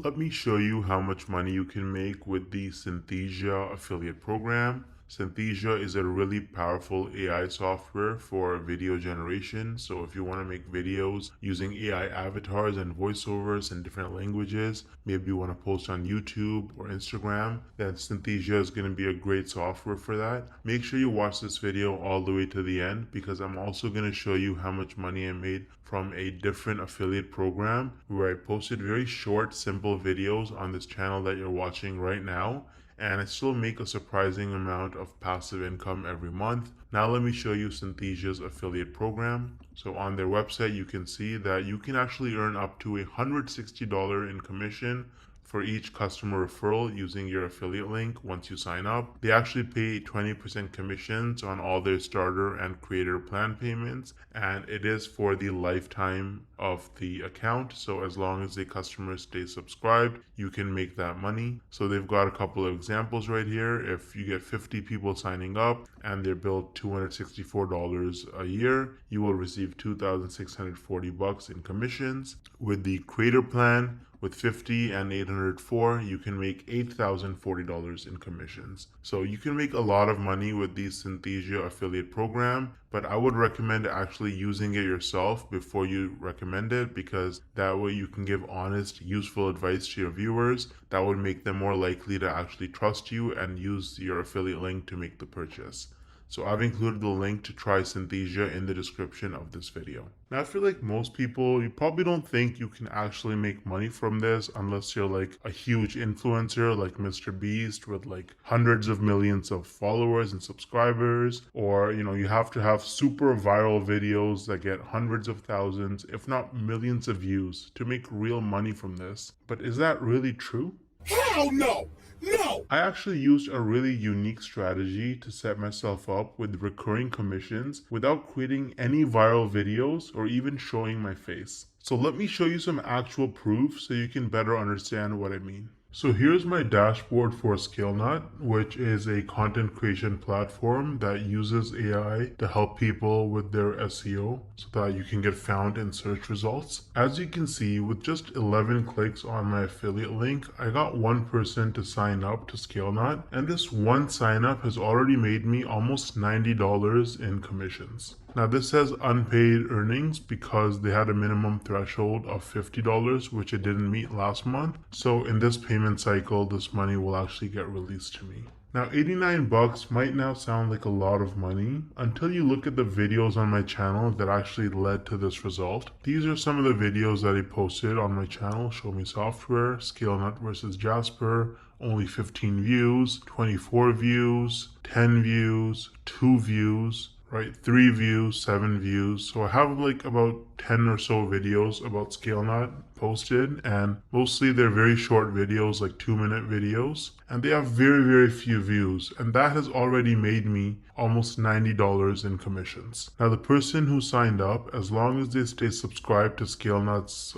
Let me show you how much money you can make with the Synthesia affiliate program. Synthesia is a really powerful AI software for video generation. So if you want to make videos using AI avatars and voiceovers in different languages, maybe you want to post on YouTube or Instagram, then Synthesia is going to be a great software for that. Make sure you watch this video all the way to the end because I'm also going to show you how much money I made from a different affiliate program where I posted very short, simple videos on this channel that you're watching right now, and I still make a surprising amount of passive income every month. Now let me show you Synthesia's affiliate program. So on their website, you can see that you can actually earn up to $160 in commission for each customer referral using your affiliate link once you sign up. They actually pay 20% commissions on all their starter and creator plan payments, and it is for the lifetime of the account. So as long as the customer stays subscribed, you can make that money. So they've got a couple of examples right here. If you get 50 people signing up and they're billed $264 a year, you will receive $2,640 in commissions. With the creator plan, with 50 and 804, you can make $8,040 in commissions. So you can make a lot of money with the Synthesia affiliate program, but I would recommend actually using it yourself before you recommend it because that way you can give honest, useful advice to your viewers that would make them more likely to actually trust you and use your affiliate link to make the purchase. So I've included the link to try Synthesia in the description of this video. Now I feel like most people, you probably don't think you can actually make money from this unless you're like a huge influencer like Mr. Beast with like hundreds of millions of followers and subscribers, or you have to have super viral videos that get hundreds of thousands, if not millions of views to make real money from this. But is that really true? Hell no! No! I actually used a really unique strategy to set myself up with recurring commissions without creating any viral videos or even showing my face. So let me show you some actual proof so you can better understand what I mean. So here's my dashboard for ScaleNut, which is a content creation platform that uses AI to help people with their SEO so that you can get found in search results. As you can see, with just 11 clicks on my affiliate link, I got one person to sign up to ScaleNut, and this one sign up has already made me almost $90 in commissions. Now this says unpaid earnings because they had a minimum threshold of $50, which it didn't meet last month. So in this payment cycle, this money will actually get released to me. Now 89 bucks might now sound like a lot of money until you look at the videos on my channel that actually led to this result. These are some of the videos that I posted on my channel: Show Me Software, ScaleNut versus Jasper, only 15 views, 24 views, 10 views, 2 views, right? 3 views, 7 views. So I have like about 10 or so videos about ScaleNut posted, and mostly they're very short videos, like 2-minute videos, and they have very, very few views, and that has already made me almost $90 in commissions. Now the person who signed up, as long as they stay subscribed to ScaleNut's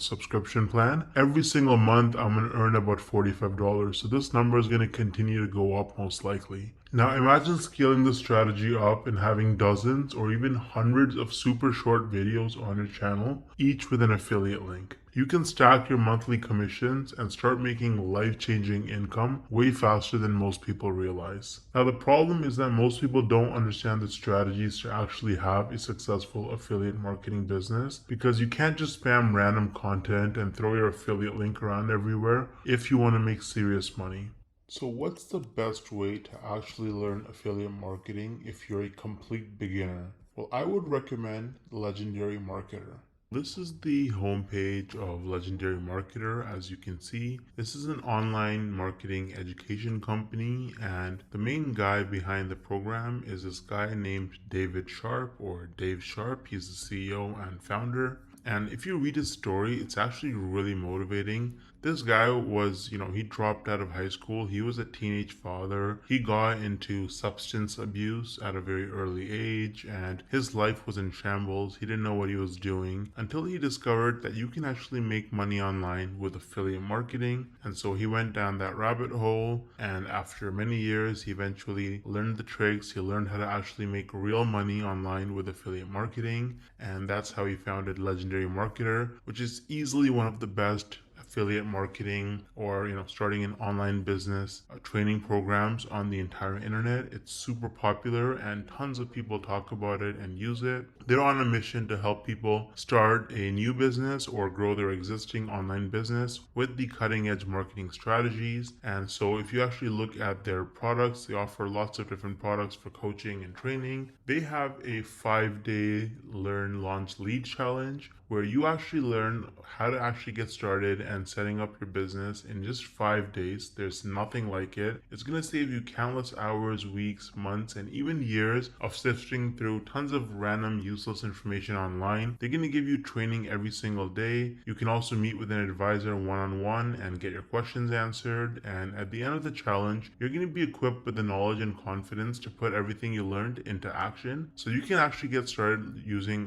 subscription plan, every single month I'm going to earn about $45. So this number is going to continue to go up most likely. Now imagine scaling this strategy up and having dozens or even hundreds of super short videos on your channel, each with an affiliate link. You can stack your monthly commissions and start making life-changing income way faster than most people realize. Now the problem is that most people don't understand the strategies to actually have a successful affiliate marketing business, because you can't just spam random content and throw your affiliate link around everywhere if you want to make serious money. So what's the best way to actually learn affiliate marketing if you're a complete beginner? Well, I would recommend Legendary Marketer. This is the homepage of Legendary Marketer. As you can see, this is an online marketing education company, and the main guy behind the program is this guy named David Sharp, or Dave Sharp. He's the CEO and founder. And if you read his story, it's actually really motivating. This guy was, he dropped out of high school. He was a teenage father. He got into substance abuse at a very early age, and his life was in shambles. He didn't know what he was doing until he discovered that you can actually make money online with affiliate marketing. And so he went down that rabbit hole, and after many years, he eventually learned the tricks. He learned how to actually make real money online with affiliate marketing, and that's how he founded Legendary Marketer, which is easily one of the best affiliate marketing or starting an online business training programs on the entire internet. It's super popular and tons of people talk about it and use it. They're on a mission to help people start a new business or grow their existing online business with the cutting edge marketing strategies. And so if you actually look at their products, they offer lots of different products for coaching and training. They have a 5-day learn launch lead challenge where you actually learn how to actually get started and setting up your business in just 5 days. There's nothing like it. It's going to save you countless hours, weeks, months, and even years of sifting through tons of random useless information online. They're going to give you training every single day. You can also meet with an advisor one-on-one and get your questions answered. And at the end of the challenge, you're going to be equipped with the knowledge and confidence to put everything you learned into action. So you can actually get started using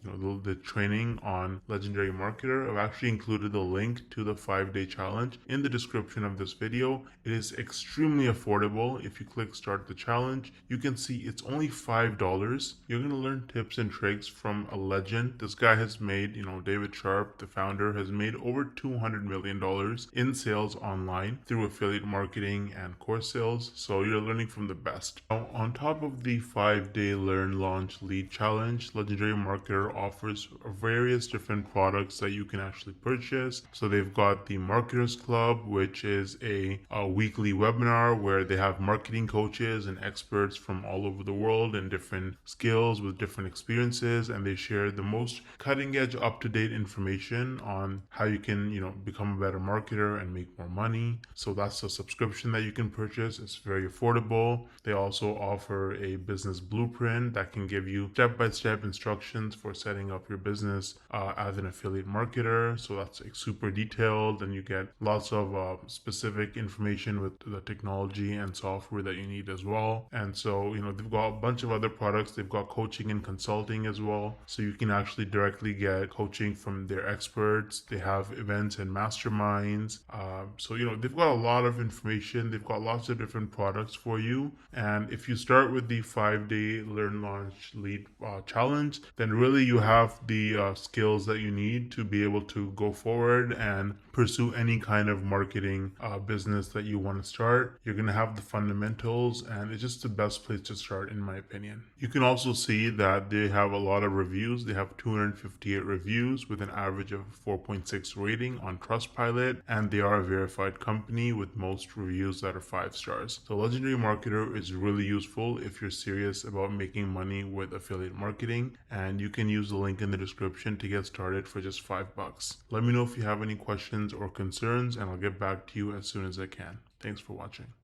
the training on Legendary Marketer. I've actually included the link to the 5-day challenge in the description of this video. It is extremely affordable. If you click start the challenge, you can see it's only $5. You're going to learn tips and tricks from a legend. This guy has made, David Sharp, the founder, has made over $200 million in sales online through affiliate marketing and course sales. So you're learning from the best. Now, on top of the 5-day learn launch lead challenge, Legendary Marketer offers various different products that you can actually purchase. So they've got the Marketers Club, which is a weekly webinar where they have marketing coaches and experts from all over the world and different skills with different experiences, and they share the most cutting edge, up-to-date information on how you can become a better marketer and make more money. So that's a subscription that you can purchase. It's very affordable. They also offer a business blueprint that can give you step-by-step instructions for setting up your business as an affiliate marketer. So that's super detailed, and you get lots of specific information with the technology and software that you need as well. And so they've got a bunch of other products. They've got coaching and consulting as well, so you can actually directly get coaching from their experts. They have events and masterminds. So they've got a lot of information. They've got lots of different products for you. And if you start with the 5-day learn launch lead challenge, then really you have the skills that you need to be able to go forward and pursue any kind of marketing business that you want to start. You're going to have the fundamentals, and it's just the best place to start, in my opinion. You can also see that they have a lot of reviews. They have 258 reviews with an average of 4.6 rating on Trustpilot, and they are a verified company with most reviews that are 5 stars. So Legendary Marketer is really useful if you're serious about making money with affiliate marketing, and you can use the link in the description to get started for just $5. Let me know if you have any questions or concerns, and I'll get back to you as soon as I can. Thanks for watching.